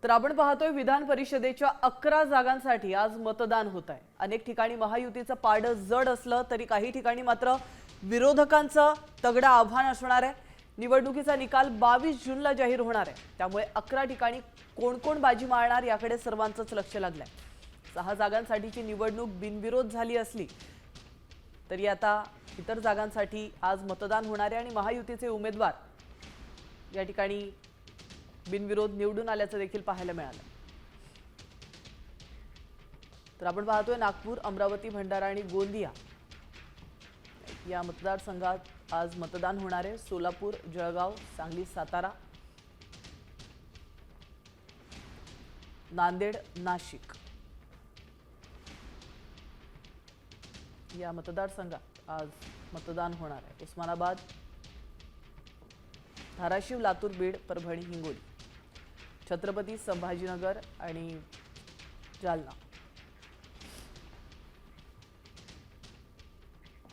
तर आपण पाहतोय विधान परिषदेच्या 11 जागांसाठी आज मतदान होत आहे। अनेक ठिकाणी महायुतीचं पारडं जड असलं तरी काही ठिकाणी मात्र विरोधकांचं तगडं आव्हान असणार आहे। निवडणुकीचा निकाल 22 जूनला जाहीर होणार आहे, त्यामुळे 11 ठिकाणी कोण कोण बाजी मारणार याकडे सर्वांचंच लक्ष लागलंय। 6 जागांसाठीची निवडणूक बिनविरोध झाली असली तरी आता इतर जागांसाठी आज मतदान होणार आहे आणि महायुतीचे उमेदवार या ठिकाणी बिनविरोध निवडून आल्याचं देखील पाहायला मिळालं। तर आपण पाहतोय नागपूर, अमरावती, भंडारा आणि गोंदिया या मतदारसंघात आज मतदान होणार आहे। सोलापूर, जळगाव, सांगली, सातारा, नांदेड, नाशिक या मतदारसंघात आज मतदान होणार आहे। उस्मानाबाद, धाराशिव, लातूर, बीड, परभणी, हिंगोली, छत्रपती संभाजीनगर आणि जालना